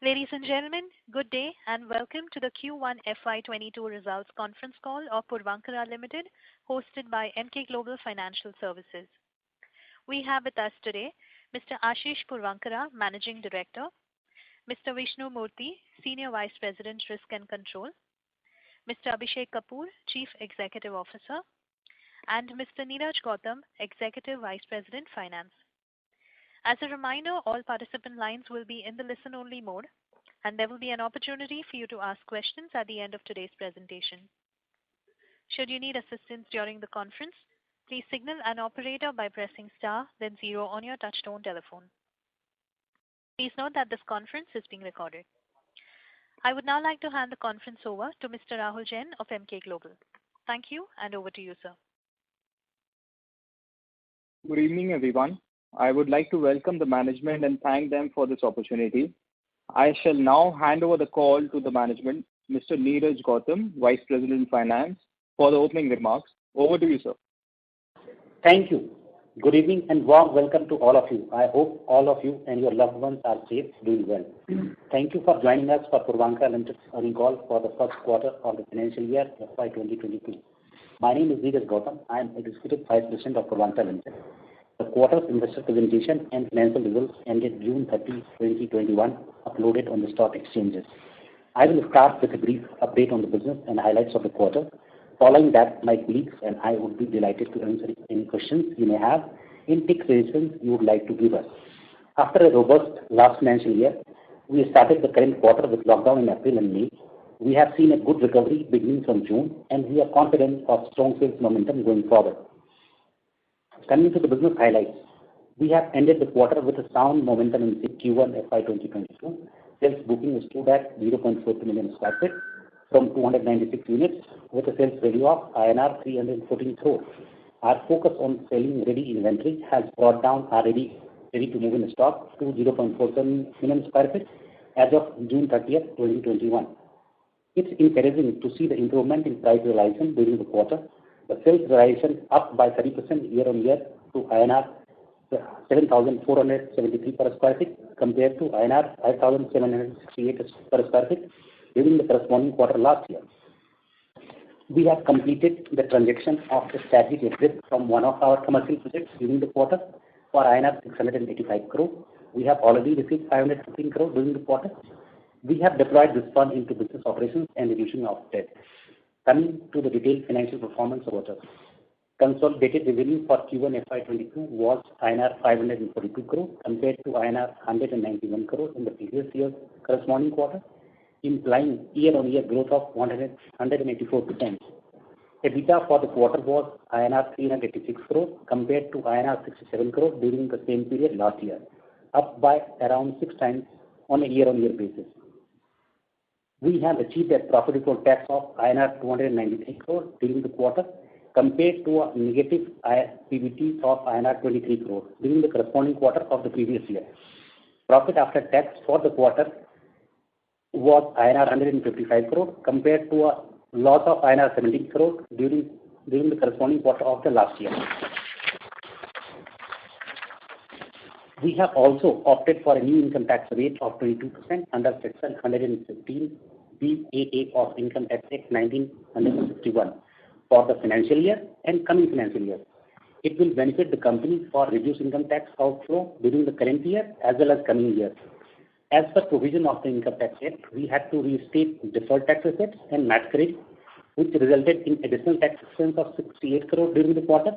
Ladies and gentlemen, good day and welcome to the Q1 FY22 results conference call of Puravankara Limited, hosted by Emkay Global Financial Services. We have with us today Mr. Ashish Puravankara, Managing Director, Mr. Vishnu Murthy, Senior Vice President, Risk and Control, Mr. Abhishek Kapoor, Chief Executive Officer, and Mr. Neeraj Gautam, Executive Vice President, Finance. As a reminder, all participant lines will be in the listen-only mode, and there will be an opportunity for you to ask questions at the end of today's presentation. Should you need assistance during the conference, please signal an operator by pressing star, then 0 on your touchtone telephone. Please note that this conference is being recorded. I would now like to hand the conference over to Mr. Rahul Jain of Emkay Global. Thank you, and over to you, sir. Good evening, everyone. I would like to welcome the management and thank them for this opportunity. I shall now hand over the call to the management, Mr. Neeraj Gautam, Vice President Finance, for the opening remarks. Over to you, sir. Thank you. Good evening and warm welcome to all of you. I hope all of you and your loved ones are safe, doing well. Thank you for joining us for Puravankara Limited's earnings call for the first quarter of the financial year FY 2022. My name is Neeraj Gautam. I am Executive Vice President of Puravankara Limited. The quarter's investor presentation and financial results ended June 30, 2021, uploaded on the stock exchanges. I will start with a brief update on the business and highlights of the quarter. Following that, my colleagues and I would be delighted to answer any questions you may have in tick suggestions you would like to give us. After a robust last financial year, we started the current quarter with lockdown in April and May. We have seen a good recovery beginning from June, and we are confident of strong sales momentum going forward. Coming to the business highlights, we have ended the quarter with a sound momentum in Q1 FY 2022. Sales booking stood at 0.42 million square feet from 296 units with a sales value of INR 314 crore. Our focus on selling ready inventory has brought down our ready to move in stock to 0.47 million square feet as of June 30th, 2021. It's encouraging to see the improvement in price realization during the quarter. The sales realization up by 30% year-on-year to INR 7,473 per square feet compared to INR 5,768 per square feet during the corresponding quarter last year. We have completed the transaction of the strategic exit from one of our commercial projects during the quarter for INR 685 crore. We have already received 515 crore during the quarter. We have deployed this fund into business operations and reduction of debt. Coming to the detailed financial performance quarter. Consolidated revenue for Q1 FY22 was INR 542 crore compared to INR 191 crore in the previous year's corresponding quarter, implying year-on-year growth of 184%. EBITDA for the quarter was INR 386 crore compared to INR 67 crore during the same period last year, up by around 6 times on a year-on-year basis. We have achieved a profit before tax of INR 293 crore during the quarter compared to a negative PBT of INR 23 crore during the corresponding quarter of the previous year. Profit after tax for the quarter was INR 155 crore compared to a loss of INR 17 crore during the corresponding quarter of the last year. We have also opted for a new income tax rate of 22% under Section 115 BAA of Income Tax Act 1961 for the financial year and coming financial year. It will benefit the company for reduced income tax outflow during the current year as well as coming years. As per provision of the Income Tax Act, we had to restate deferred tax assets and MAT credit, which resulted in additional tax expense of 68 crore during the quarter.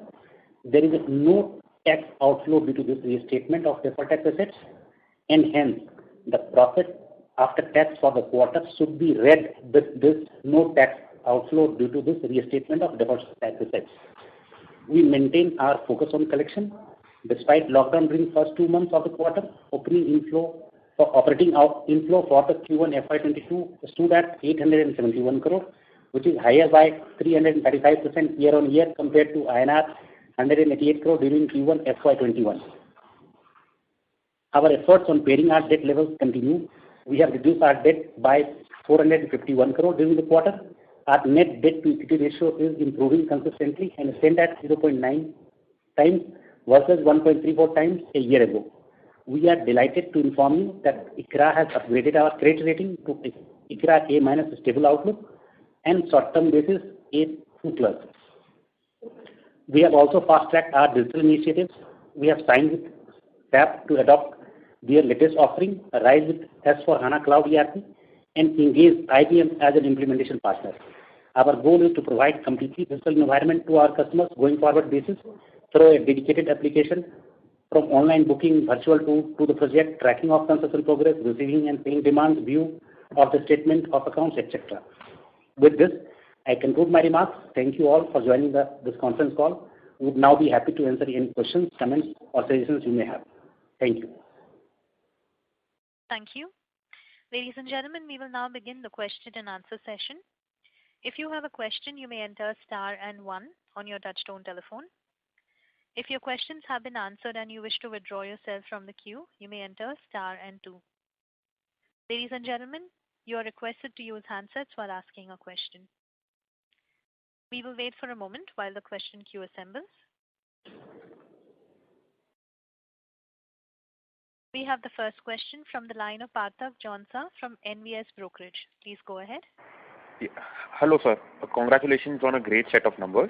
There is no tax outflow due to this restatement of deferred tax assets, and hence the profit after tax for the quarter should be read with this no tax outflow due to this restatement of deferred tax assets. We maintain our focus on collection. Despite lockdown during first 2 months of the quarter, operating inflow for the Q1 FY22 stood at 871 crore, which is higher by 335% year-on-year compared to INR 188 crore during Q1 FY21. Our efforts on paring our debt levels continue. We have reduced our debt by 451 crore during the quarter. Our net debt to equity ratio is improving consistently and stands at 0.9 times versus 1.34 times a year ago. we are delighted to inform you that ICRA has upgraded our credit rating to ICRA A- stable outlook and short-term basis A2+. We have also fast-tracked our digital initiatives. We have signed with SAP to adopt their latest offering, RISE with S/4HANA Cloud ERP, and engage IBM as an implementation partner. Our goal is to provide completely digital environment to our customers going forward basis through a dedicated application from online booking, virtual to the project, tracking of construction progress, receiving and paying demands, view of the statement of accounts, etc. With this, I conclude my remarks. Thank you all for joining this conference call. We would now be happy to answer any questions, comments, or suggestions you may have. Thank you. Thank you. Ladies and gentlemen, we will now begin the question and answer session. If you have a question, you may enter star and 1 on your touchtone telephone. If your questions have been answered and you wish to withdraw yourself from the queue, you may enter star and 2. Ladies and gentlemen, you are requested to use handsets while asking a question. We will wait for a moment while the question queue assembles. We have the first question from the line of Parthav Jhonsa from NVS Brokerage. Please go ahead. Yeah. Hello, sir. Congratulations on a great set of numbers.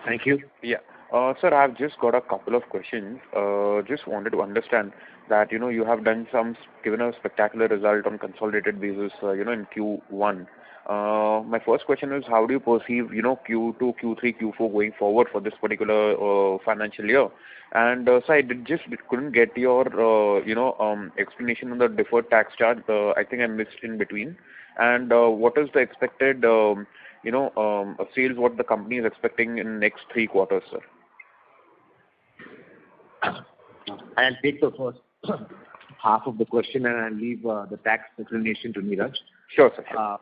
Thank you. Yeah. Sir, I've just got a couple of questions. Just wanted to understand that, you have given a spectacular result on consolidated basis, in Q1. My first question is, how do you perceive, Q2, Q3, Q4 going forward for this particular financial year? And sir, I couldn't get your, explanation on the deferred tax charge. I think I missed in between. And what is the expected, sales, what the company is expecting in next 3 quarters, sir? I'll take the first half of the question and I'll leave the tax explanation to Neeraj. Sure, sir. Sure.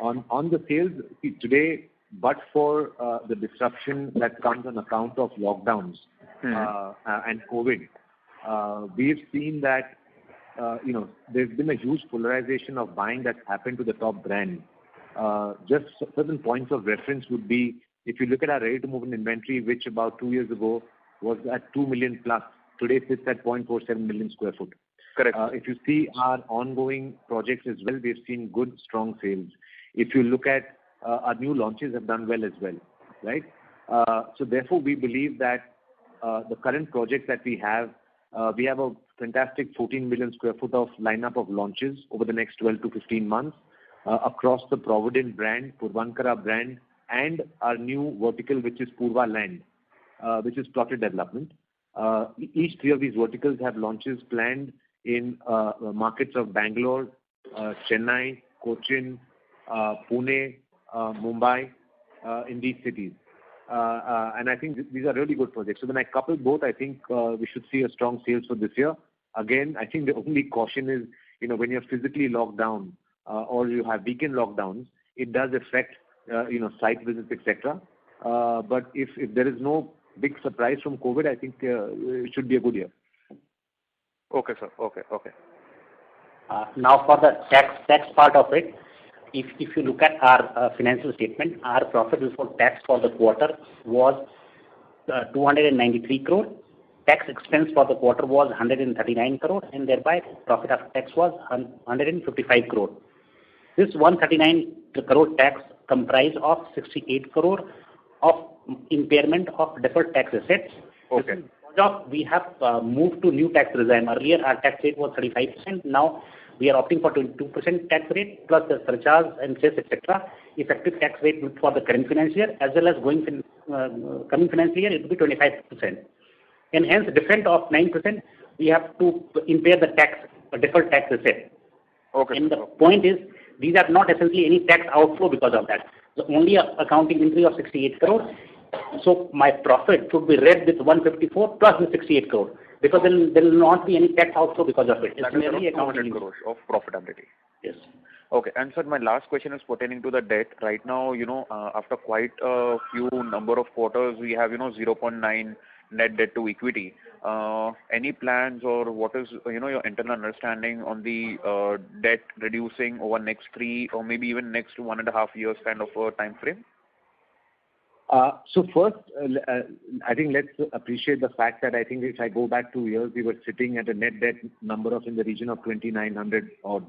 On the sales, see, today, but for the disruption that comes on account of lockdowns and COVID, we've seen that there's been a huge polarization of buying that's happened to the top brand. Just certain points of reference would be, if you look at our ready-to-move inventory, which about 2 years ago was at 2 million plus, today sits at 0.47 million square foot. Correct. If you see our ongoing projects as well, we've seen good, strong sales. If you look at our new launches have done well as well, right? So therefore, we believe that the current projects that we have a fantastic 14 million square foot of lineup of launches over the next 12 to 15 months across the Provident brand, Puravankara brand, and our new vertical, which is Purva Land, which is plotted development. Each 3 of these verticals have launches planned in markets of Bangalore, Chennai, Cochin, Pune, Mumbai, in these cities. And I think these are really good projects. So when I couple both, I think we should see a strong sales for this year. Again, I think the only caution is, when you're physically locked down or you have weekend lockdowns, it does affect, site visits, etc. But if there is no big surprise from COVID, I think it should be a good year. Okay, sir. Okay. Now for the tax part of it, if you look at our financial statement, our profit before tax for the quarter was 293 crore. Tax expense for the quarter was 139 crore, and thereby profit after tax was 155 crore. This 139 crore tax comprised of 68 crore of impairment of deferred tax assets. Okay. We have moved to new tax regime. Earlier, our tax rate was 35%. Now, we are opting for 22% tax rate plus the surcharge and cess, etc. Effective tax rate for the current financial year as well as coming financial year, it will be 25%. And hence, different of 9%, we have to impair the deferred tax asset. Okay. And the point is, these are not essentially any tax outflow because of that. So only a accounting entry of 68 crore. So my profit should be read with 154 plus the 68 crore because there will not be any tax outflow because of it. It's merely accounting crores of profitability. Yes. Okay. And sir, my last question is pertaining to the debt. Right now, after quite a few number of quarters, we have, 0.9 net debt to equity. Any plans or what is, your internal understanding on the debt reducing over next 3 or maybe even next 1.5 years kind of a time frame? So first, I think let's appreciate the fact that I think if I go back 2 years, we were sitting at a net debt number of in the region of 2,900 odd.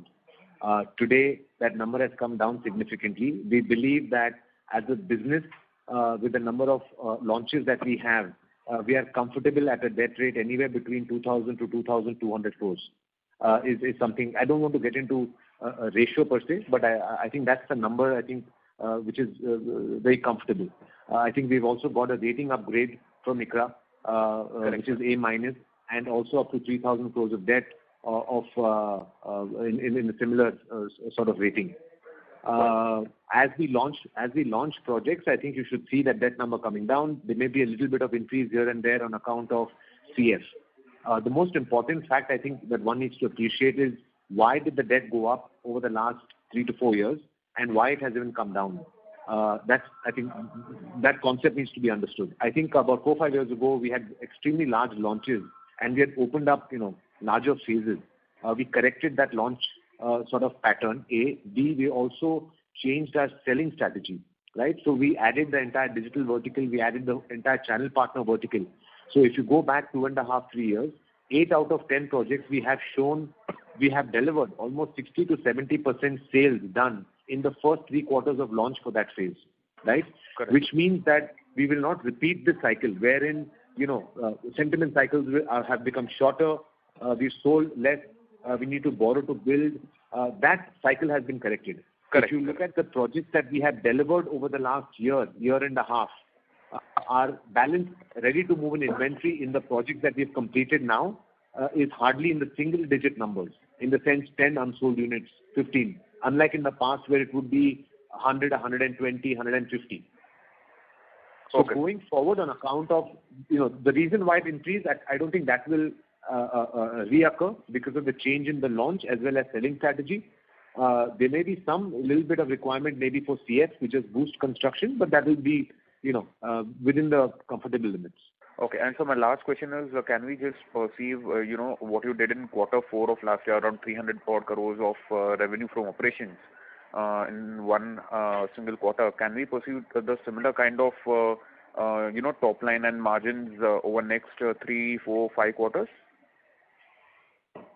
Today, that number has come down significantly. We believe that as a business, with the number of launches that we have, we are comfortable at a debt rate anywhere between 2,000 to 2,200 crores. Is something I don't want to get into a ratio per se, but I think that's the number I think which is very comfortable. I think we've also got a rating upgrade from ICRA, which is A minus, and also up to 3,000 crores of debt in a similar sort of rating. As we launch projects, I think you should see that debt number coming down. There may be a little bit of increase here and there on account of CF. The most important fact I think that one needs to appreciate is why did the debt go up over the last 3 to 4 years and why it has even come down. I think that concept needs to be understood. I think about 4 or 5 years ago we had extremely large launches and we had opened up larger phases. We corrected that launch sort of pattern. A, B, we also changed our selling strategy, right? So we added the entire digital vertical, we added the entire channel partner vertical. So if you go back 2.5, 3 years, 8 out of 10 projects we have delivered almost 60 to 70% sales done in the first 3 quarters of launch for that phase, right? Correct. Which means that we will not repeat this cycle wherein sentiment cycles have become shorter, we've sold less, we need to borrow to build. That cycle has been corrected. Correct. If you look at the projects that we have delivered over the last year and a half, our balance ready to move in inventory in the projects that we've completed now is hardly in the single digit numbers, in the sense 10 unsold units, 15, unlike in the past where it would be 100, 120, 150. So Okay. Going forward on account of, the reason why it increased, I don't think that will reoccur because of the change in the launch as well as selling strategy. There may be some little bit of requirement maybe for CF, which is boost construction, but that will be, within the comfortable limits. Okay. And so my last question is, can we just perceive, what you did in Q4 of last year, around 304 crores of revenue from operations in one single quarter? Can we perceive the similar kind of, top line and margins over next 3, 4, 5 quarters?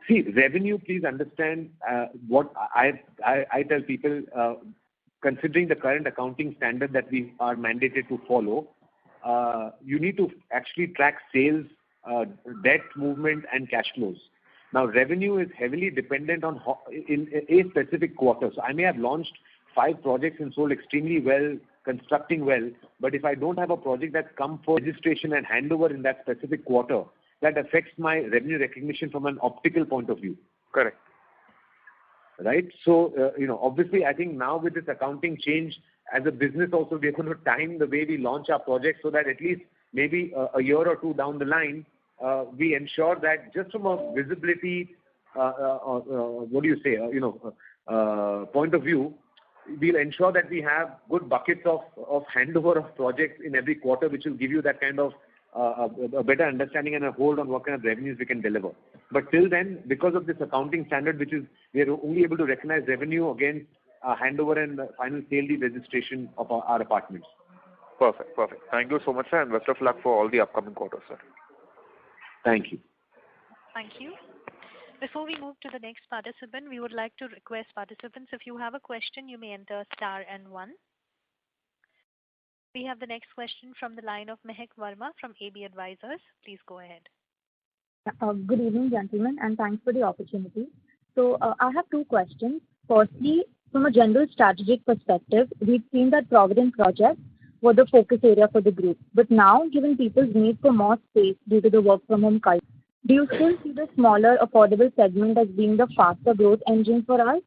See, revenue, please understand what I tell people, considering the current accounting standard that we are mandated to follow, you need to actually track sales, debt movement and cash flows. Now, revenue is heavily dependent on in a specific quarter. So I may have launched 5 projects and sold extremely well, constructing well, but if I don't have a project that's come for registration and handover in that specific quarter, that affects my revenue recognition from an optical point of view. Correct. Right? So, obviously, I think now with this accounting change, as a business also, we're going to time the way we launch our projects so that at least maybe a year or 2 down the line, we ensure that just from a visibility, point of view, we'll ensure that we have good buckets of handover of projects in every quarter, which will give you that kind of a better understanding and a hold on what kind of revenues we can deliver. But till then, because of this accounting standard, which is we are only able to recognize revenue against handover and final sale deed registration of our apartments. Perfect. Thank you so much, sir, and best of luck for all the upcoming quarters, sir. Thank you. Thank you. Before we move to the next participant, we would like to request participants, if you have a question, you may enter star and 1. We have the next question from the line of Mehak Verma from AB Advisors. Please go ahead. Good evening, gentlemen, and thanks for the opportunity. So I have 2 questions. Firstly, from a general strategic perspective, we've seen that Provident projects were the focus area for the group. But now, given people's need for more space due to the work-from-home culture, do you still see the smaller affordable segment as being the faster growth engine for us?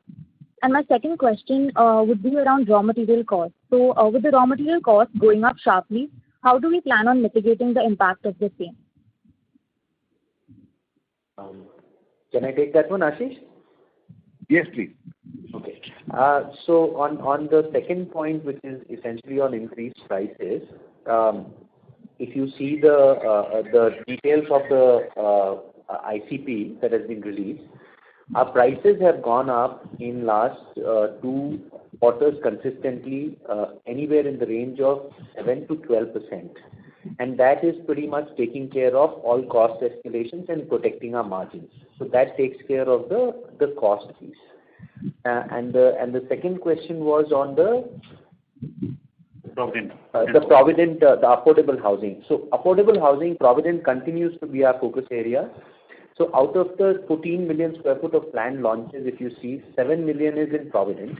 And my second question would be around raw material costs. So with the raw material costs going up sharply, how do we plan on mitigating the impact of the same? Can I take that one, Ashish? Yes, please. Okay. So on the second point, which is essentially on increased prices, if you see the details of the ICP that has been released, Our prices have gone up in last 2 quarters consistently, anywhere in the range of 7 to 12%. And that is pretty much taking care of all cost escalations and protecting our margins. So that takes care of the cost piece. And the second question was on the Provident. The Provident, the affordable housing. So affordable housing, Provident continues to be our focus area. So out of the 14 million square foot of planned launches, if you see, 7 million is in Provident.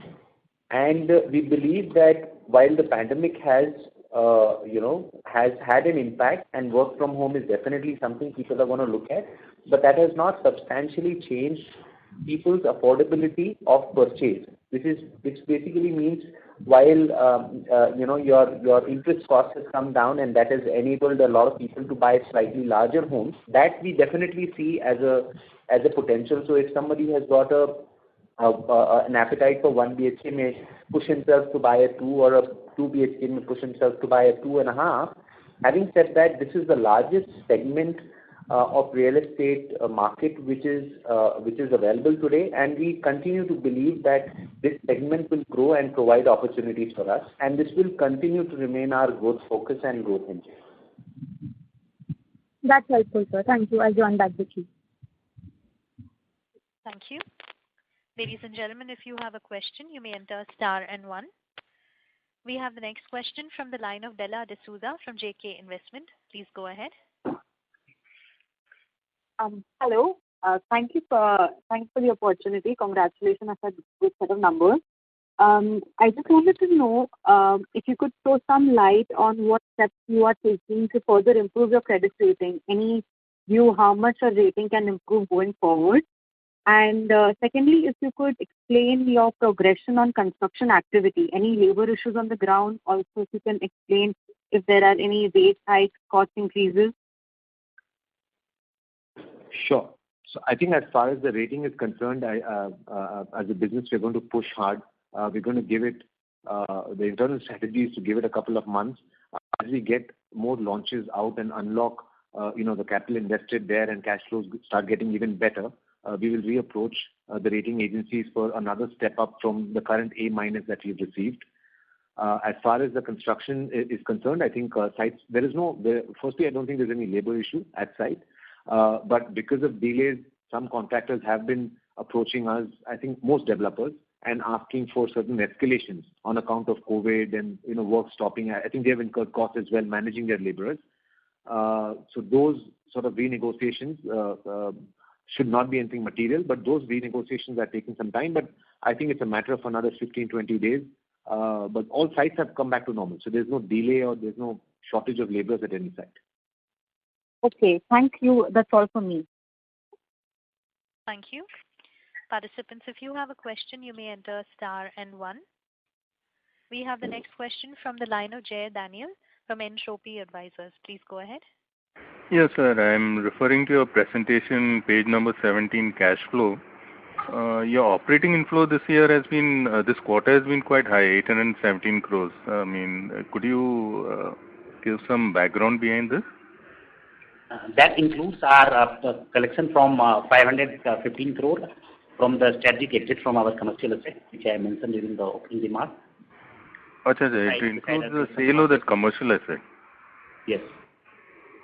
And we believe that while the pandemic has had an impact, and work from home is definitely something people are going to look at, but that has not substantially changed people's affordability of purchase. Which basically means while your interest cost has come down, and that has enabled a lot of people to buy slightly larger homes, that we definitely see as a potential. So if somebody has got an appetite for 1 BHK, may push himself to buy a 2, or a 2 BHK may push himself to buy a 2.5. Having said that, this is the largest segment of real estate market which is available today, and we continue to believe that this segment will grow and provide opportunities for us, and this will continue to remain our growth focus and growth engine. That's helpful, sir. Thank you. I'll join back with you. Thank you. Ladies and gentlemen, if you have a question, you may enter star and 1. We have the next question from the line of Bella D'Souza from JK Investment. Please go ahead. Hello. Thanks for the opportunity. Congratulations on a good set of numbers. I just wanted to know if you could throw some light on what steps you are taking to further improve your credit rating. Any view how much your rating can improve going forward? And secondly, if you could explain your progression on construction activity, any labor issues on the ground. Also, if you can explain if there are any wage hikes, cost increases. Sure. So I think as far as the rating is concerned, as a business, we're going to push hard. We're going to give it, the internal strategy is to give it a couple of months. As we get more launches out and unlock, the capital invested there and cash flows start getting even better, we will reapproach the rating agencies for another step up from the current A- that we've received. As far as the construction is concerned, I think sites, firstly, I don't think there's any labor issue at site. But because of delays, some contractors have been approaching us, I think most developers, and asking for certain escalations on account of COVID and work stopping. I think they have incurred costs as well managing their laborers. So those sort of renegotiations should not be anything material, but those renegotiations are taking some time. But I think it's a matter of another 15-20 days. But all sites have come back to normal, so there's no delay or there's no shortage of laborers at any site. Okay, thank you. That's all from me. Thank you. Participants, if you have a question, you may enter star and 1. We have the next question from the line of Jay Daniel from Entropy Advisors. Please go ahead. Yes, sir. I'm referring to your presentation, page number 17, cash flow. Your operating inflow this quarter has been quite high, 817 crores. I mean, could you give some background behind this? That includes our collection from 515 crore from the strategic exit from our commercial asset, which I mentioned during the opening remark. It includes the sale of that commercial asset? Yes.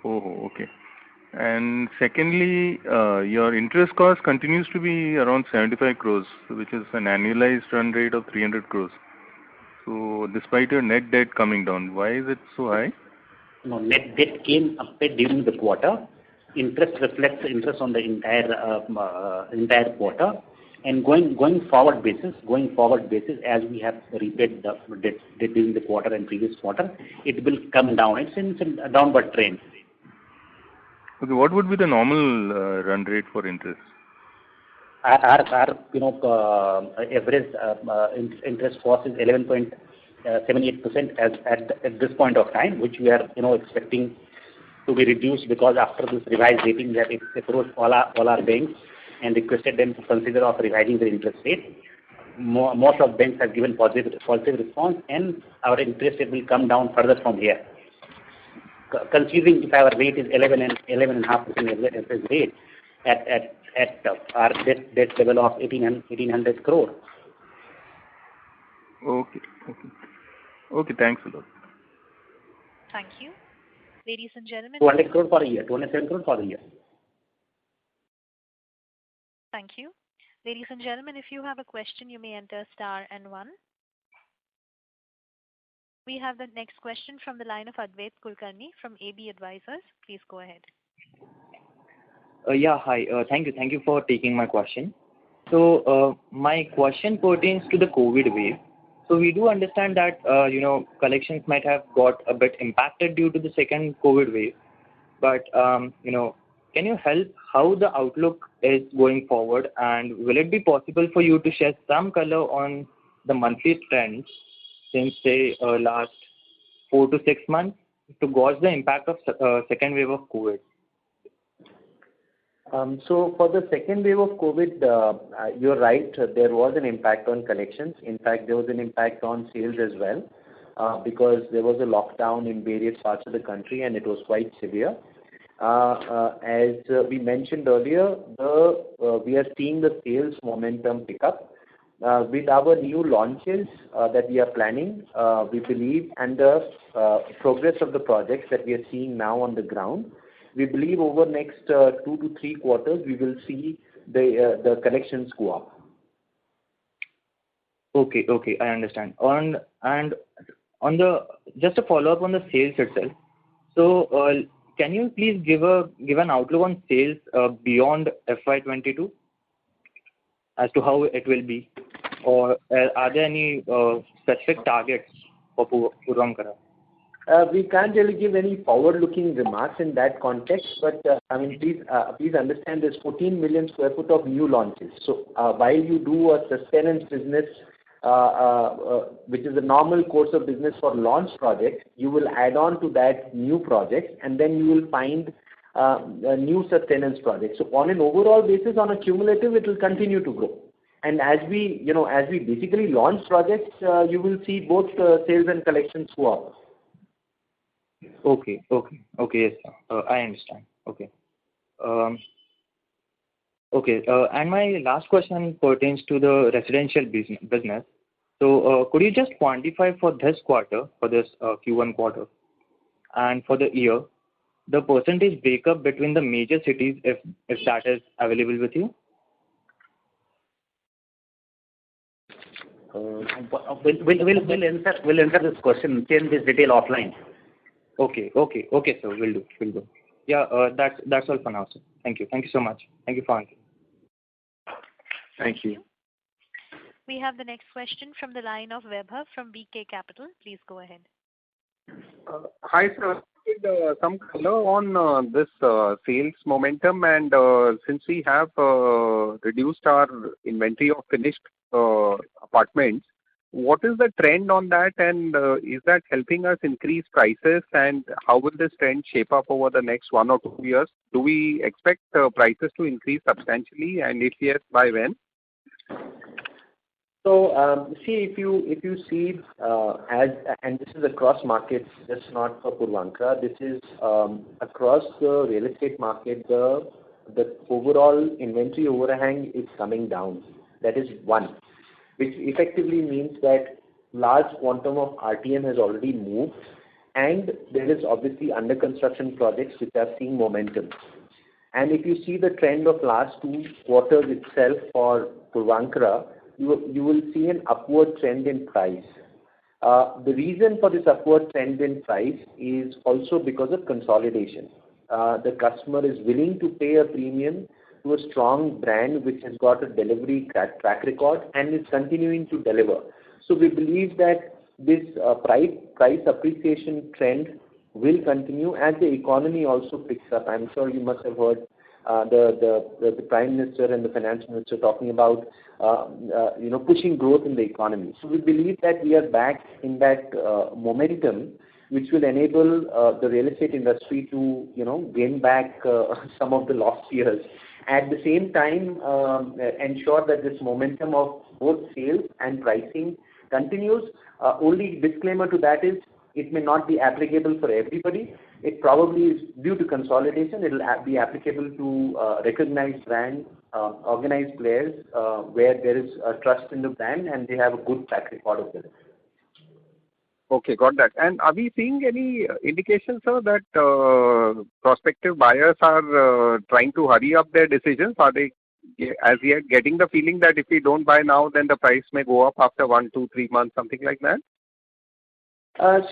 Oh, okay. And secondly, your interest cost continues to be around 75 crores, which is an annualized run rate of 300 crores. So despite your net debt coming down, why is it so high? No, net debt came up during the quarter. Interest reflects interest on the entire quarter. And going forward basis, as we have repaid the debt during the quarter and previous quarter, it will come down. It's in a downward trend. Okay, what would be the normal run rate for interest? Our average interest cost is 11.78% at this point of time, which we are expecting to be reduced, because after this revised rating that it approached all our banks and requested them to consider of revising the interest rate. Most of banks have given positive response, and our interest rate will come down further from here. Considering if our rate is 11.5% average rate, at at our debt level of 1,800 crore. Okay, thanks a lot. Thank you. Ladies and gentlemen. 200 crore for a year, 207 crore for the year. Thank you. Ladies and gentlemen, if you have a question, you may enter star and 1. We have the next question from the line of Advait Kulkarni from AB Advisors. Please go ahead. Yeah, hi. Thank you for taking my question. So my question pertains to the COVID wave. So we do understand that collections might have got a bit impacted due to the second COVID wave, but can you help how the outlook is going forward, and will it be possible for you to share some color on the monthly trends since say last 4 to 6 months to gauge the impact of second wave of COVID? So for the second wave of COVID, you're right, there was an impact on collections. In fact, there was an impact on sales as well because there was a lockdown in various parts of the country and it was quite severe. As we mentioned earlier, we are seeing the sales momentum pick up. With our new launches that we are planning, we believe, and the progress of the projects that we are seeing now on the ground, we believe over next 2 to 3 quarters, we will see the collections go up. Okay, I understand. Just a follow up on the sales itself. So can you please give an outlook on sales beyond FY22 as to how it will be, or are there any specific targets for Puravankara? We can't really give any forward-looking remarks in that context, but please understand there's 14 million square foot of new launches. So while you do a sustenance business, which is a normal course of business for launch projects, you will add on to that new projects, and then you will find new sustenance projects. So on an overall basis, on a cumulative, it will continue to grow. And as we basically launch projects, you will see both sales and collections go up. Okay, yes, I understand. Okay. And my last question pertains to the residential business. So could you just quantify for this quarter, for this Q1 quarter, and for the year, the percentage breakup between the major cities, if that is available with you? We'll answer this question in this detail offline. Okay, sir, will do. Yeah, that's all for now, sir. Thank you so much. Thank you for answering. Thank you. We have the next question from the line of Vaibhav from BK Capital. Please go ahead. Hi, sir. Some color on this sales momentum, and since we have reduced our inventory of finished apartments, what is the trend on that, and is that helping us increase prices, and how will this trend shape up over the next 1 or 2 years? Do we expect prices to increase substantially, and if yes, by when? So see, if you see and this is across markets, just not for Puravankara, this is across the real estate market, the overall inventory overhang is coming down. That is one, which effectively means that large quantum of RTM has already moved, and there is obviously under construction projects which are seeing momentum. And if you see the trend of last 2 quarters itself for Puravankara, you will see an upward trend in price. The reason for this upward trend in price is also because of consolidation. The customer is willing to pay a premium to a strong brand which has got a delivery track record and is continuing to deliver. So we believe that this price appreciation trend will continue as the economy also picks up. I'm sure you must have heard the Prime Minister and the Finance Minister talking about pushing growth in the economy. So we believe that we are back in that momentum, which will enable the real estate industry to gain back some of the lost years. At the same time, ensure that this momentum of both sales and pricing continues. Only disclaimer to that is it may not be applicable for everybody. It probably is due to consolidation. It will be applicable to recognized brands organized players where there is trust in the brand and they have a good track record of delivery. Okay, got that. And are we seeing any indications, sir, that prospective buyers are trying to hurry up their decisions? Are they as yet getting the feeling that if we don't buy now, then the price may go up after 1, 2, 3 months, something like that?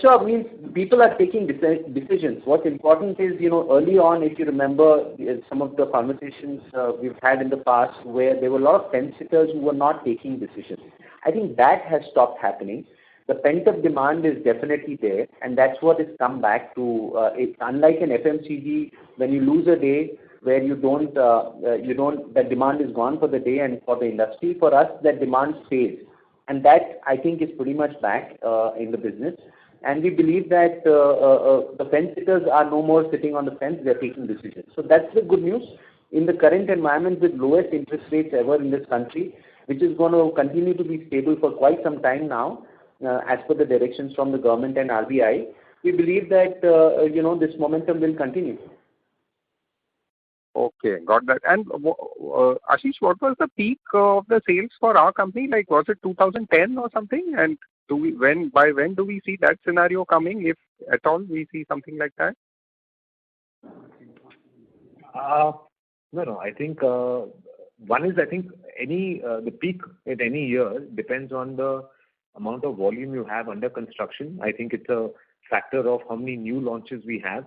Sure. Means people are taking decisions. What's important is, early on, if you remember some of the conversations we've had in the past where there were a lot of fence sitters who were not taking decisions. I think that has stopped happening. The pent-up demand is definitely there, and that's what has come back to. It's unlike an FMCG, when you lose a day where that demand is gone for the day and for the industry. For us, that demand stays. And that, I think, is pretty much back in the business. And we believe that the fence sitters are no more sitting on the fence, they're taking decisions. So that's the good news. In the current environment with lowest interest rates ever in this country, which is going to continue to be stable for quite some time now, as per the directions from the government and RBI, we believe that, this momentum will continue. Okay, got that. And Ashish, what was the peak of the sales for our company? Like, was it 2010 or something? And by when do we see that scenario coming, if at all we see something like that? No. I think one is, the peak at any year depends on the amount of volume you have under construction. I think it's a factor of how many new launches we have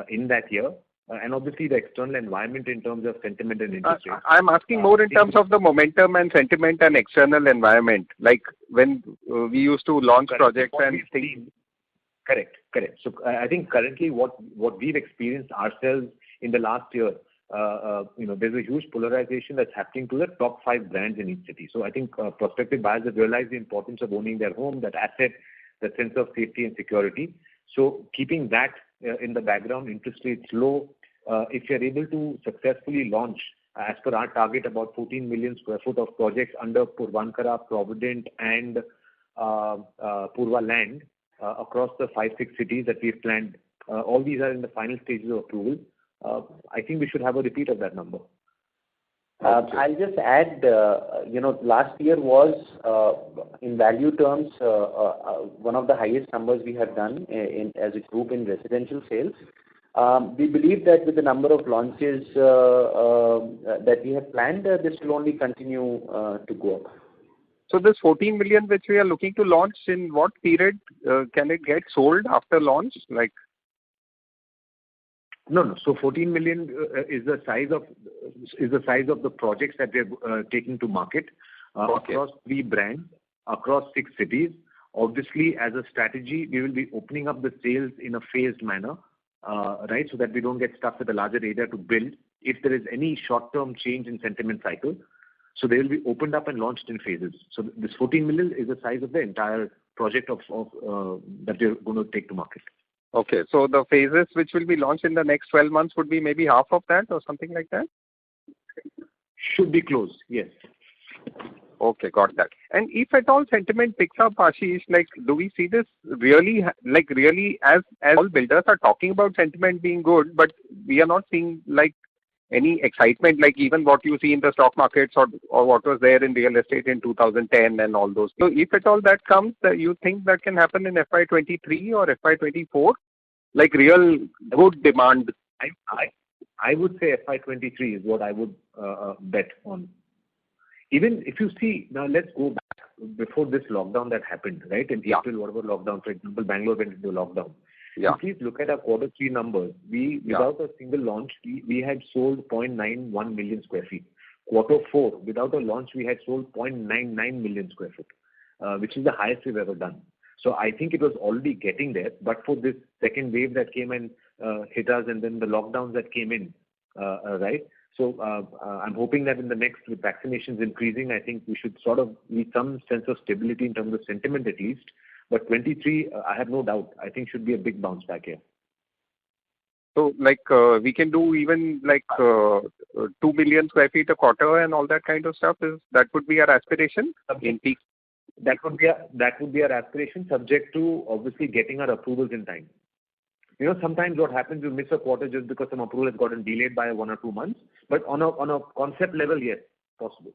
in that year. And obviously the external environment in terms of sentiment and interest rates. I'm asking more in terms of the momentum and sentiment and external environment, like when we used to launch projects and things. Correct. So I think currently what we've experienced ourselves in the last year, there's a huge polarization that's happening to the top 5 brands in each city. So I think prospective buyers have realized the importance of owning their home, that asset, that sense of safety and security. So keeping that in the background, interest rates low, if you're able to successfully launch, as per our target, about 14 million square foot of projects under Puravankara, Provident and Purva Land across the 5-6 cities that we've planned. All these are in the final stages of approval. I think we should have a repeat of that number. I'll just add, last year was, in value terms, one of the highest numbers we have done as a group in residential sales. We believe that with the number of launches that we have planned, this will only continue to go up. So this 14 million which we are looking to launch, in what period can it get sold after launch? No. So 14 million is the size of the projects that we're taking to market across 3 brands, across 6 cities. Obviously, as a strategy, we will be opening up the sales in a phased manner, right, so that we don't get stuck with a larger area to build if there is any short-term change in sentiment cycle. So they will be opened up and launched in phases. So this 14 million is the size of the entire project of that we're going to take to market. Okay, so the phases which will be launched in the next 12 months would be maybe half of that or something like that? Should be close, yes. Okay, got that. And if at all sentiment picks up, Ashish, do we see this really, as all builders are talking about sentiment being good, but we are not seeing any excitement, like even what you see in the stock markets or what was there in real estate in 2010 and all those. So if at all that comes, you think that can happen in FY23 or FY24? Real good demand? I would say FY23 is what I would bet on. Even if you see, now let's go back before this lockdown that happened, right? In April, whatever lockdown, for example, Bangalore went into lockdown. Yeah. So please look at our Q3 numbers. Without a single launch, we had sold 0.91 million square feet. Q4, without a launch, we had sold 0.99 million square foot, which is the highest we've ever done. So I think it was already getting there, but for this second wave that came and hit us, and then the lockdowns that came in, right? So I'm hoping that in the next, with vaccinations increasing, I think we should sort of need some sense of stability in terms of sentiment at least. But 23, I have no doubt, I think should be a big bounce back here. So we can do even 2 million square feet a quarter and all that kind of stuff. That would be our aspiration in peak. That would be our aspiration, subject to obviously getting our approvals in time. Sometimes what happens, you miss a quarter just because some approval has gotten delayed by 1 or 2 months. But on a concept level, yes, possible.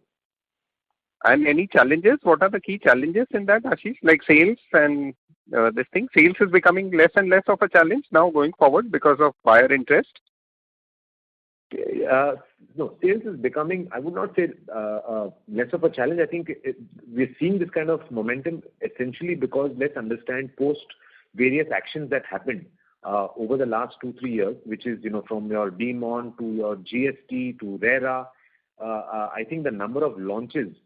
And any challenges? What are the key challenges in that, Ashish? Like sales and this thing? Sales is becoming less and less of a challenge now going forward because of buyer interest? No, sales is becoming, I would not say less of a challenge. I think we're seeing this kind of momentum essentially because let's understand post various actions that happened over the last 2-3 years, which is, from your DMON to your GST to RERA. I think the number of launches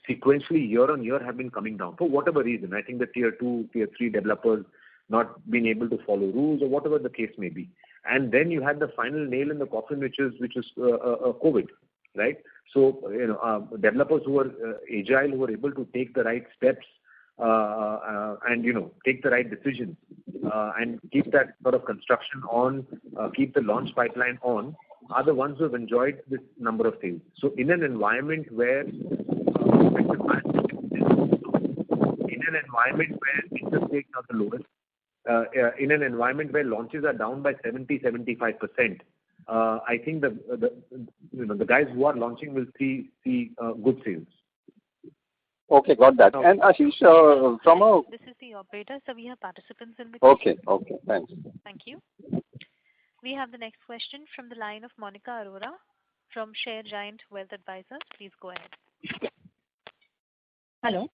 sequentially year on year have been coming down for whatever reason. I think the tier 2, tier 3 developers not being able to follow rules or whatever the case may be. And then you had the final nail in the coffin, which is COVID, right? So developers who are agile, who are able to take the right steps and take the right decisions and keep that sort of construction on, keep the launch pipeline on, are the ones who have enjoyed this number of sales. So in an environment where interest rates are the lowest, in an environment where launches are down by 70-75%, I think the guys who are launching will see good sales. Okay, got that. And Ashish, This is the operator, so we have participants in the queue. Okay, thanks. Thank you. We have the next question from the line of Monica Arora from Share Giant Wealth Advisors. Please go ahead. Hello.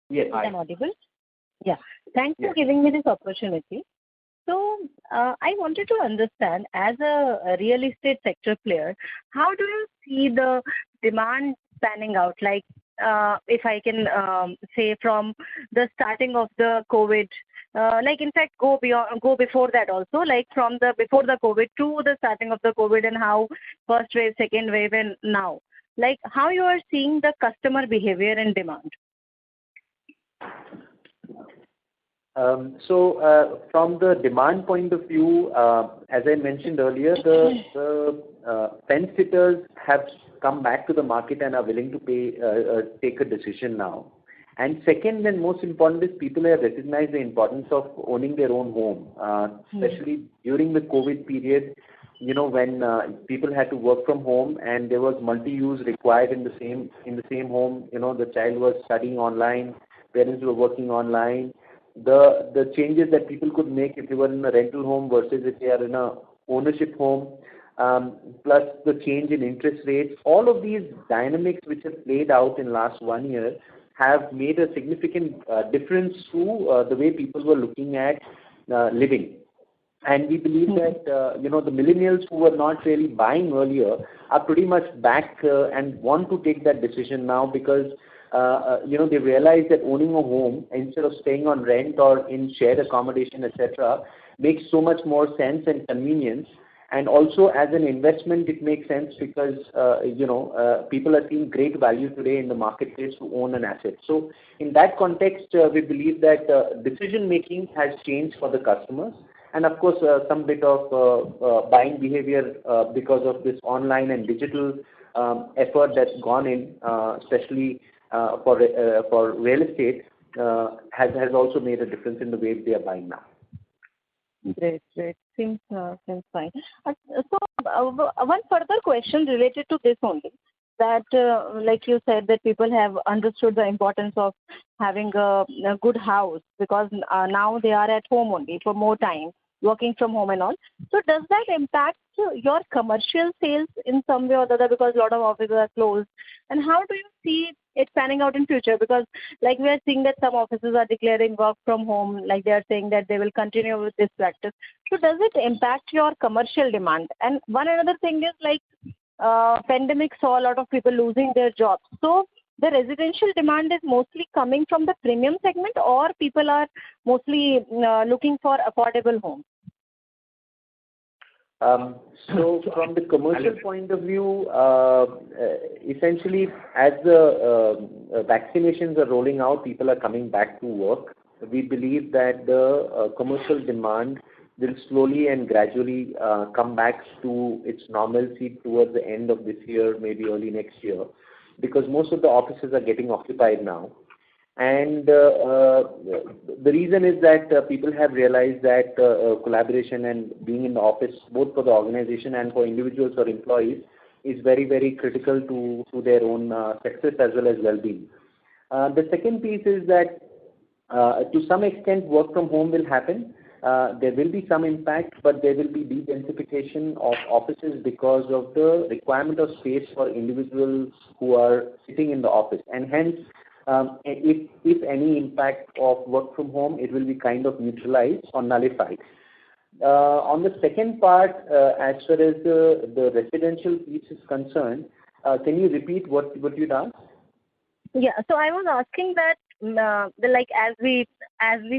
Yes. Am I audible? Yeah. Thanks for giving me this opportunity. So I wanted to understand, as a real estate sector player, how do you see the demand panning out? Like, if I can say from the starting of the COVID, like in fact go before that also, like from before the COVID to the starting of the COVID, and how first wave, second wave, and now, like how you are seeing the customer behavior and demand. So from the demand point of view, as I mentioned earlier, the fence sitters have come back to the market and are willing to take a decision now. And second and most important is people have recognized the importance of owning their own home, especially during the COVID period, when people had to work from home and there was multi-use required in the same home. The child was studying online, parents were working online. The changes that people could make if they were in a rental home versus if they are in a ownership home, plus the change in interest rates, all of these dynamics which have played out in last 1 year have made a significant difference to the way people were looking at living. And we believe that the millennials who were not really buying earlier are pretty much back and want to take that decision now because they realize that owning a home instead of staying on rent or in shared accommodation, etc., makes so much more sense and convenience. And also as an investment, it makes sense because, people are seeing great value today in the marketplace to own an asset. So in that context, we believe that decision making has changed for the customers. And of course, some bit of buying behavior because of this online and digital effort that's gone in, especially for real estate, has also made a difference in the way they are buying now. Great. Seems fine. So one further question related to this only, that like you said, that people have understood the importance of having a good house because now they are at home only for more time, working from home and all. So does that impact your commercial sales in some way or the other because a lot of offices are closed? And how do you see it panning out in future? Because like we are seeing that some offices are declaring work from home, like they are saying that they will continue with this practice. So does it impact your commercial demand? And one another thing is like pandemic saw a lot of people losing their jobs. So the residential demand is mostly coming from the premium segment, or people are mostly looking for affordable homes? So from the commercial point of view, essentially as the vaccinations are rolling out, people are coming back to work. We believe that the commercial demand will slowly and gradually come back to its normalcy towards the end of this year, maybe early next year, because most of the offices are getting occupied now. And the reason is that people have realized that collaboration and being in the office, both for the organization and for individuals or employees, is very, very critical to their own success as well as well-being. The second piece is that to some extent work from home will happen. There will be some impact, but there will be de-densification of offices because of the requirement of space for individuals who are sitting in the office. And hence, if any impact of work from home, it will be kind of neutralized or nullified. On the second part, as far as the residential piece is concerned, can you repeat what you'd asked? Yeah, so I was asking that like as we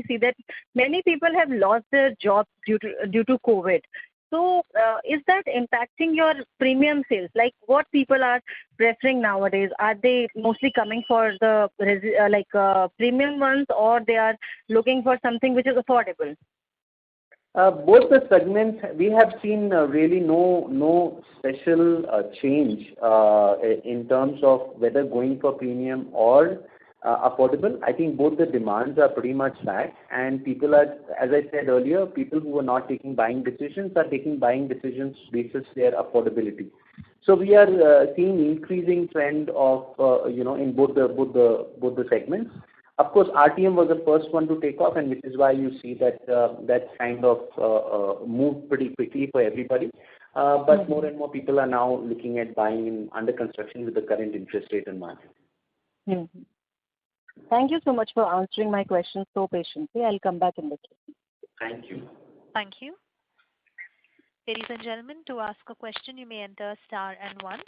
see that many people have lost their jobs due to COVID. So is that impacting your premium sales? Like what people are preferring nowadays? Are they mostly coming for the premium ones, or they are looking for something which is affordable? Both the segments, we have seen really no special change in terms of whether going for premium or affordable. I think both the demands are pretty much back, and people are, as I said earlier, people who are not taking buying decisions are taking buying decisions basis their affordability. So we are seeing increasing trend of in both the segments. Of course, RTM was the first one to take off, and which is why you see that that kind of moved pretty quickly for everybody. But more and more people are now looking at buying in under construction with the current interest rate environment. Mm-hmm. Thank you so much for answering my questions so patiently. I'll come back in the queue. Thank you. Thank you. Ladies and gentlemen, to ask a question, you may enter star and 1.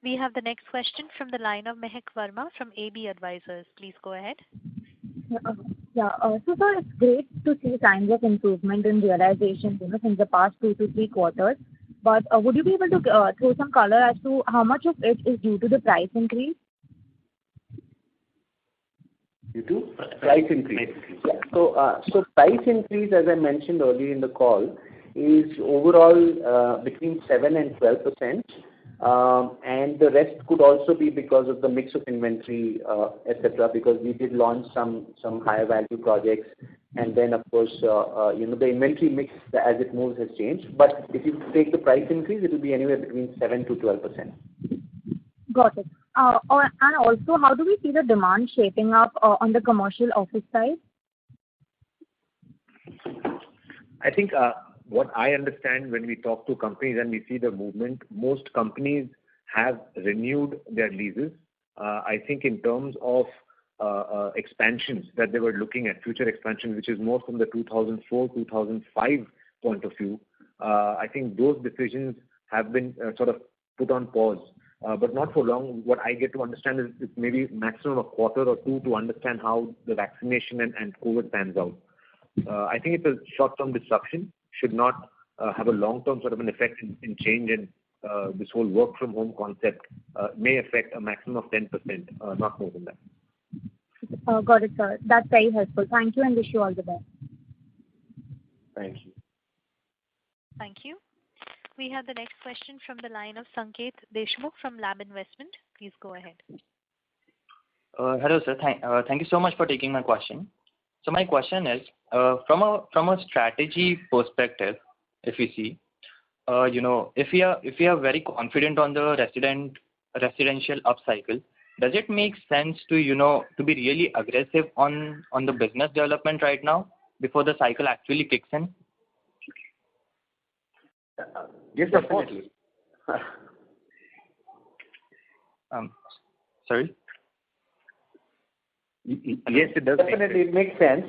We have the next question from the line of Mehak Verma from AB Advisors. Please go ahead. So sir, it's great to see signs of improvement in realization, since the past 2 to 3 quarters. But would you be able to throw some color as to how much of it is due to the price increase? Due to price increase. Yeah. So price increase, as I mentioned earlier in the call, is overall between 7 and 12%. And the rest could also be because of the mix of inventory, etc. Because we did launch some higher value projects, and then of course the inventory mix as it moves has changed. But if you take the price increase, it will be anywhere between 7 to 12%. Got it. And also, how do we see the demand shaping up on the commercial office side? I think what I understand when we talk to companies and we see the movement, most companies have renewed their leases. I think in terms of expansions that they were looking at, future expansion, which is more from the 2004-2005 point of view, I think those decisions have been sort of put on pause. But not for long. What I get to understand is it's maybe maximum a quarter or two to understand how the vaccination and COVID pans out. I think it's a short-term disruption, should not have a long-term sort of an effect in change, and this whole work from home concept may affect a maximum of 10%, not more than that. Got it, sir. That's very helpful. Thank you and wish you all the best. Thank you. Thank you. We have the next question from the line of Sanket Deshmukh from Lab Investment. Please go ahead. Hello, sir. Thank you so much for taking my question. So my question is, from a strategy perspective, if we see, if we are very confident on the residential upcycle, does it make sense to be really aggressive on the business development right now before the cycle actually kicks in? Yes, definitely. Sorry? Yes, it does. Definitely, it makes sense.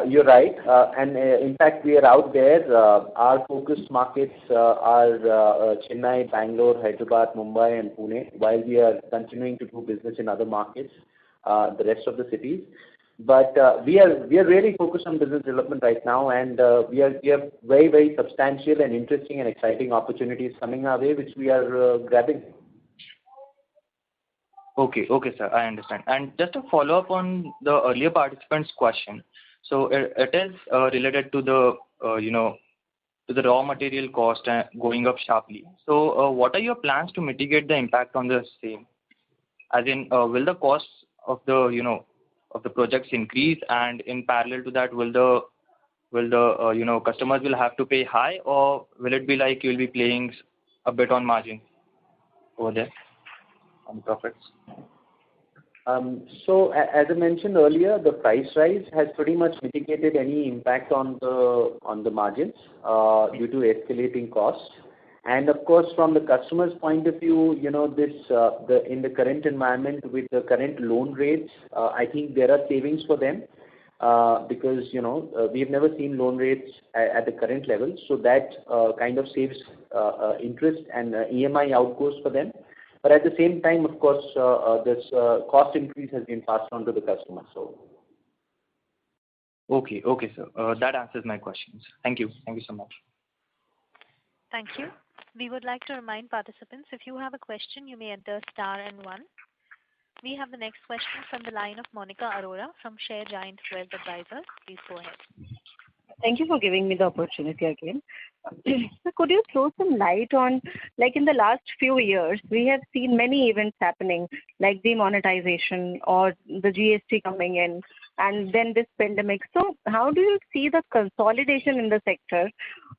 You're right. And in fact, we are out there. Our focused markets are Chennai, Bangalore, Hyderabad, Mumbai, and Pune, while we are continuing to do business in other markets, the rest of the cities. But we are really focused on business development right now, and we have very, very substantial and interesting and exciting opportunities coming our way, which we are grabbing. Okay, sir, I understand. And just to follow up on the earlier participant's question, so it is related to the to the raw material cost going up sharply. So what are your plans to mitigate the impact on the same? As in, will the costs of the projects increase, and in parallel to that, will the customers will have to pay high, or will it be like you'll be playing a bit on margin over there on profits? So as I mentioned earlier, the price rise has pretty much mitigated any impact on the margins due to escalating costs. And of course, from the customer's point of view, in the current environment with the current loan rates, I think there are savings for them because we've never seen loan rates at the current level, so that kind of saves interest and EMI outgoes for them. But at the same time, of course, this cost increase has been passed on to the customer. So. Okay, sir. That answers my questions. Thank you so much. Thank you. We would like to remind participants, if you have a question, you may enter star and 1. We have the next question from the line of Monica Arora from Share Giant Wealth Advisors. Please go ahead. Thank you for giving me the opportunity again. So could you throw some light on, like in the last few years, we have seen many events happening, like demonetization or the GST coming in, and then this pandemic. So how do you see the consolidation in the sector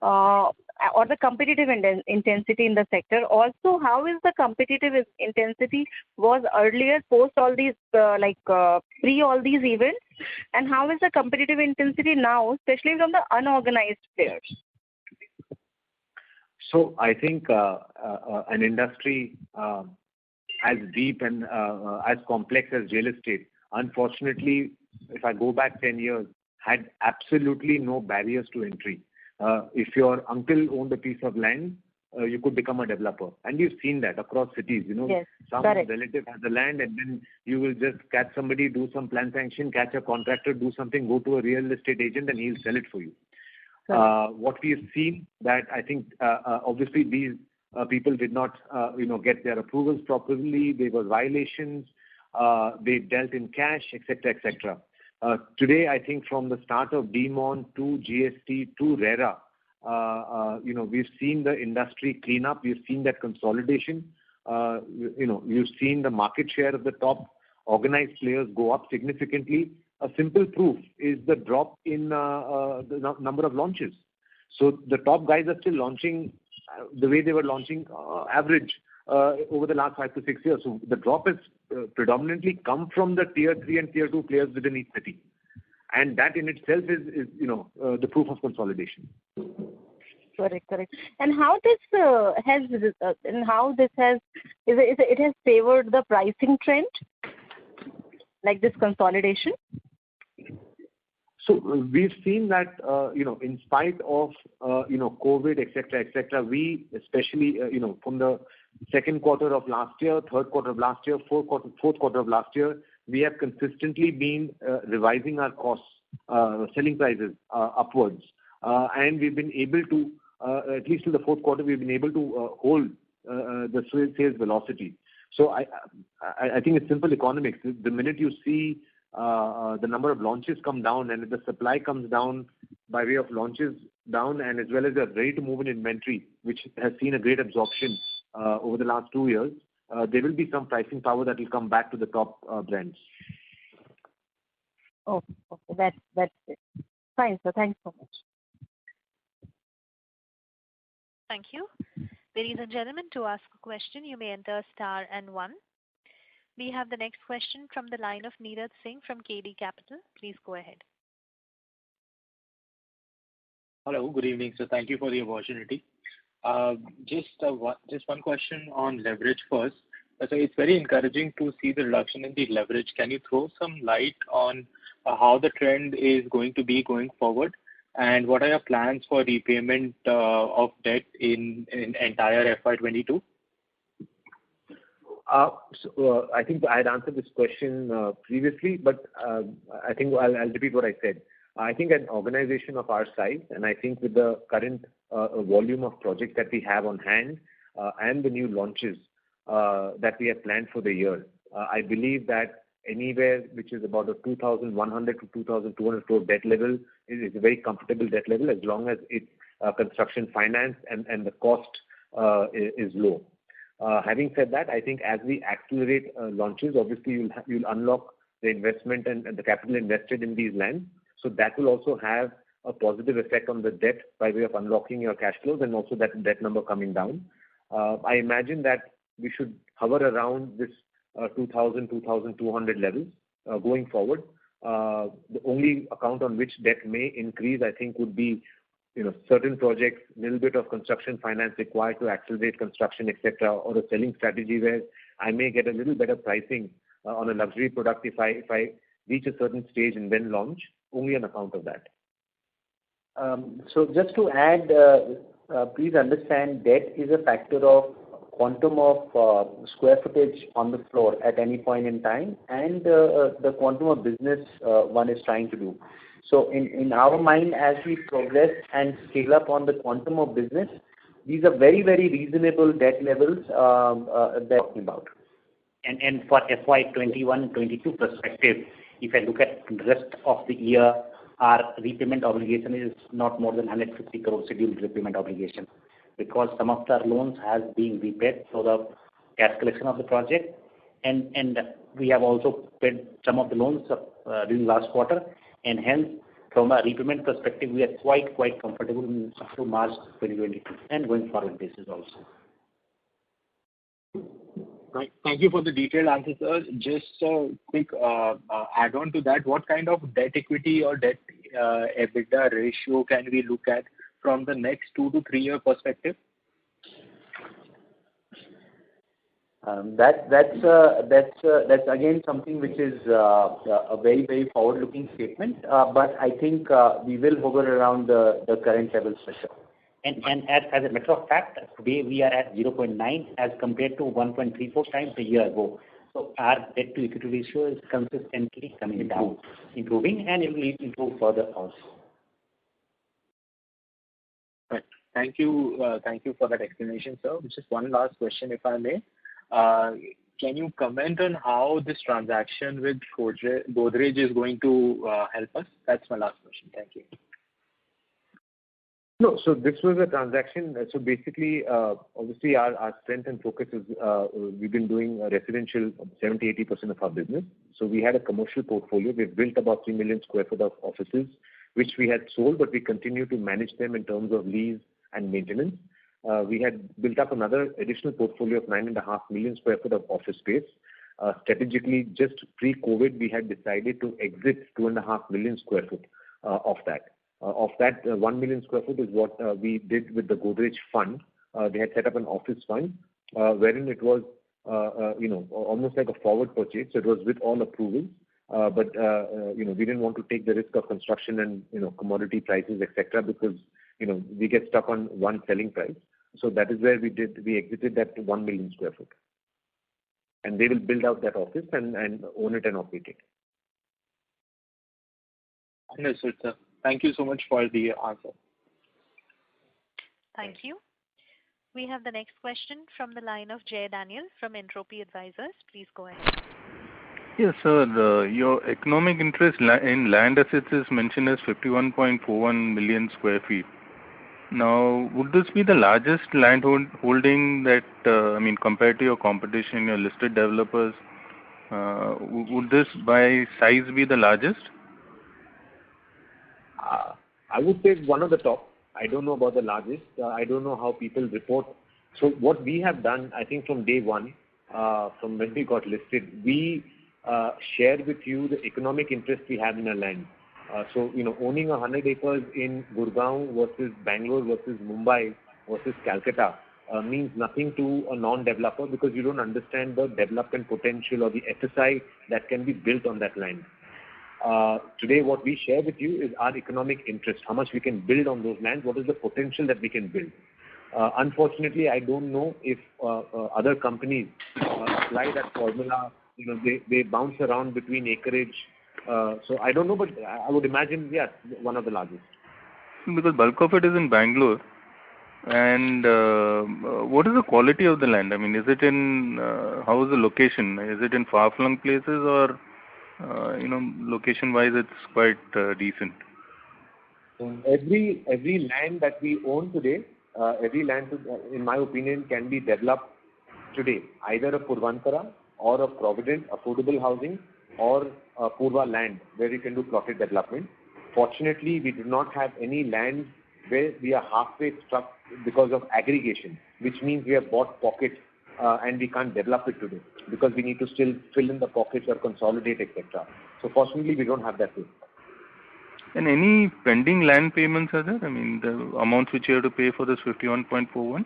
or the competitive intensity in the sector? Also, how is the competitive intensity was earlier post all these, pre all these events? And how is the competitive intensity now, especially from the unorganized players? So I think an industry as deep and as complex as real estate, unfortunately, if I go back 10 years, had absolutely no barriers to entry. If your uncle owned a piece of land, you could become a developer. And you've seen that across cities. Yes, some correct. relative has the land, and then you will just catch somebody, do some plan sanction, catch a contractor, do something, go to a real estate agent, and he'll sell it for you. What we have seen that I think obviously these people did not get their approvals properly. There were violations. They dealt in cash, etc., etc. Today, I think from the start of Demon to GST to RERA, we've seen the industry clean up. We've seen that consolidation. You've seen the market share of the top organized players go up significantly. A simple proof is the drop in the number of launches. So the top guys are still launching the way they were launching average over the last 5 to 6 years. So the drop has predominantly come from the tier 3 and tier 2 players within each city. And that in itself is the proof of consolidation. Correct. And how this has favored the pricing trend, like this consolidation? So we've seen that, in spite of, COVID, etc., we especially, from the second quarter of last year, third quarter of last year, fourth quarter of last year, we have consistently been revising our costs, selling prices upwards. And we've been able to, at least in the fourth quarter, we've been able to hold the sales velocity. So I think it's simple economics. The minute you see the number of launches come down, and if the supply comes down by way of launches down, and as well as the ready to move in inventory, which has seen a great absorption over the last 2 years, there will be some pricing power that will come back to the top brands. Okay, that's it. Fine, sir. Thanks so much. Thank you. Ladies and gentlemen, to ask a question, you may enter star and 1. We have the next question from the line of Neeraj Singh from KD Capital. Please go ahead. Hello, good evening, sir. Thank you for the opportunity. Just one question on leverage first. So it's very encouraging to see the reduction in the leverage. Can you throw some light on how the trend is going to be going forward? And what are your plans for repayment of debt in entire FY22? I think I had answered this question previously, but I think I'll repeat what I said. I think an organization of our size, and I think with the current volume of projects that we have on hand and the new launches that we have planned for the year, I believe that anywhere which is about a 2,100 to 2,200 crore debt level is a very comfortable debt level, as long as it's construction finance and the cost is low. Having said that, I think as we accelerate launches, obviously you'll unlock the investment and the capital invested in these lands. So that will also have a positive effect on the debt by way of unlocking your cash flows and also that debt number coming down. I imagine that we should hover around this 2,200 levels going forward. The only account on which debt may increase, I think, would be certain projects, little bit of construction finance required to accelerate construction, etc., or a selling strategy where I may get a little better pricing on a luxury product if I reach a certain stage and then launch, only on account of that. So just to add, please understand debt is a factor of quantum of square footage on the floor at any point in time and the quantum of business one is trying to do. So in our mind, as we progress and scale up on the quantum of business, these are very, very reasonable debt levels that we're talking about. And for FY 21-22 perspective, if I look at the rest of the year, our repayment obligation is not more than 150 crore scheduled repayment obligation, because some of the loans has been repaid for the cash collection of the project, and we have also paid some of the loans during last quarter, and hence from a repayment perspective we are quite comfortable up to March 2022 and going forward basis also. Right. Thank you for the detailed answer, sir. Just a quick add-on to that. What kind of debt equity or debt EBITDA ratio can we look at from the next 2 to 3 year perspective? That's again something which is a very, very forward-looking statement. But I think we will hover around the current levels for sure. And as a matter of fact, today we are at 0.9 as compared to 1.34 times a year ago. So our debt to equity ratio is consistently coming down, improving, and it will improve further also. Right. Thank you for that explanation, sir. Just one last question, if I may. Can you comment on how this transaction with Godrej is going to help us? That's my last question. Thank you. No, so this was a transaction. So basically, obviously our strength and focus is we've been doing residential 70-80% of our business. So we had a commercial portfolio. We've built about 3 million square foot of offices, which we had sold, but we continue to manage them in terms of lease and maintenance. We had built up another additional portfolio of 9.5 million square foot of office space. Strategically, just pre-COVID, we had decided to exit 2.5 million square foot of that. Of that, 1 million square foot is what we did with the Godrej fund. They had set up an office fund wherein it was, almost like a forward purchase. So it was with all approvals, but we didn't want to take the risk of construction and commodity prices, etc., because we get stuck on one selling price. So that is where we exited that 1 million square foot, and they will build out that office and own it and operate it. Understood, sir. Thank you so much for the answer. Thank you. We have the next question from the line of Jay Daniel from Entropy Advisors. Please go ahead. Yes, sir. Your economic interest in land assets is mentioned as 51.41 million square feet. Now, would this be the largest land holding that, compared to your competition, your listed developers, would this by size be the largest? I would say one of the top. I don't know about the largest. I don't know how people report. So what we have done, I think from day one, from when we got listed, we shared with you the economic interest we have in our land. So owning 100 acres in Gurgaon versus Bangalore versus Mumbai versus Calcutta means nothing to a non-developer, because you don't understand the development potential or the FSI that can be built on that land. Today, what we share with you is our economic interest, how much we can build on those lands, what is the potential that we can build. Unfortunately, I don't know if other companies apply that formula. They bounce around between acreage. So I don't know, but I would imagine, yes, one of the largest. Because bulk of it is in Bangalore. And what is the quality of the land? Is it in, how is the location? Is it in far-flung places, or location-wise it's quite decent? Every land that we own today, every land, in my opinion, can be developed today, either a Puravankara or a Provident affordable housing or a Purva land where we can do plotted development. Fortunately, we do not have any land where we are halfway stuck because of aggregation, which means we have bought pockets and we can't develop it today because we need to still fill in the pockets or consolidate, etc. So fortunately, we don't have that way. And any pending land payments are there? I mean, the amounts which you have to pay for this 51.41?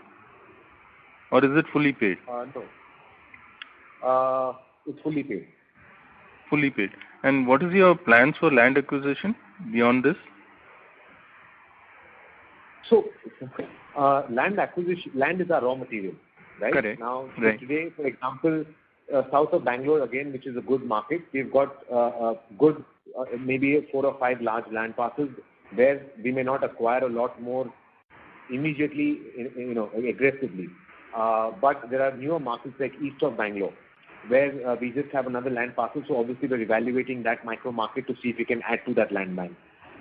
Or is it fully paid? No. It's fully paid. Fully paid. And what is your plans for land acquisition beyond this? So, land acquisition, land is our raw material, right? Correct. Now, right. Today, for example, south of Bangalore, again, which is a good market, we've got good, maybe 4 or 5 large land parcels where we may not acquire a lot more immediately, aggressively. But there are newer markets like east of Bangalore, where we just have another land parcel. So obviously, we're evaluating that micro market to see if we can add to that land bank.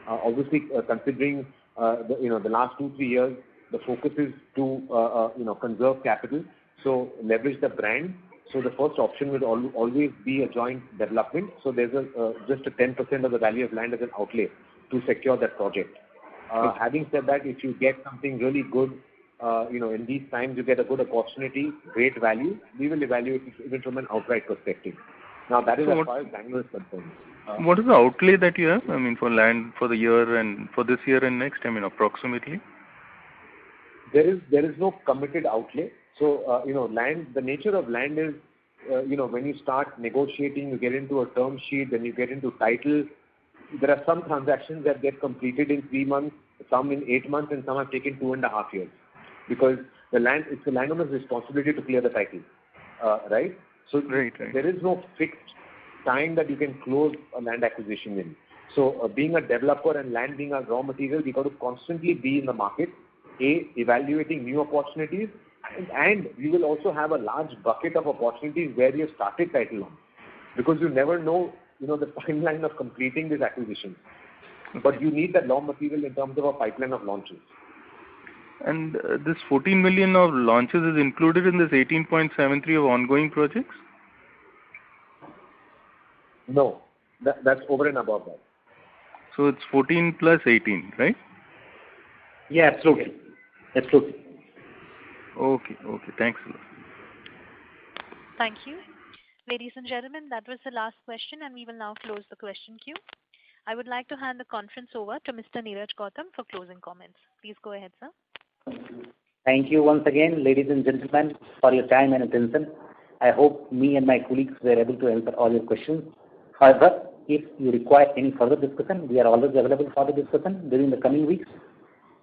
Obviously, considering the last 2-3 years, the focus is to conserve capital, so leverage the brand. So the first option will always be a joint development. So there's just a 10% of the value of land as an outlay to secure that project. Having said that, if you get something really good, in these times you get a good opportunity, great value, we will evaluate it even from an outright perspective. Now that is as far as Bangalore is concerned. What is the outlay that you have? I mean, for land for the year and for this year and next. I mean, approximately. There is no committed outlay. So land. The nature of land is, when you start negotiating, you get into a term sheet, then you get into title. There are some transactions that get completed in 3 months, some in 8 months, and some have taken 2.5 years, because it's the landowner's responsibility to clear the title, right? So right. There is no fixed time that you can close a land acquisition in. So being a developer and land being a raw material, we got to constantly be in the market, evaluating new opportunities, and we will also have a large bucket of opportunities where we have started title on, because you never know, the timeline of completing this acquisition. But you need that raw material in terms of a pipeline of launches. And this 14 million of launches is included in this 18.73 of ongoing projects? No, that's over and above that. So it's 14 plus 18, right? Yeah, absolutely. Okay. Thanks a lot. Thank you. Ladies and gentlemen, that was the last question, and we will now close the question queue. I would like to hand the conference over to Mr. Neeraj Gautam for closing comments. Please go ahead, sir. Thank you once again, ladies and gentlemen, for your time and attention. I hope me and my colleagues were able to answer all your questions. However, if you require any further discussion, we are always available for the discussion during the coming weeks.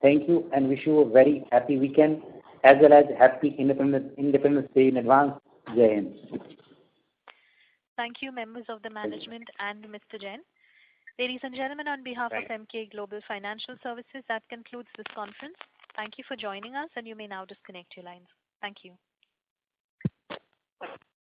Thank you and wish you a very happy weekend as well as happy Independence Day in advance. Jai Hind. Thank you, members of the management and Mr. Jain. Ladies and gentlemen, on behalf of Emkay Global Financial Services, that concludes this conference. Thank you for joining us, and you may now disconnect your lines. Thank you.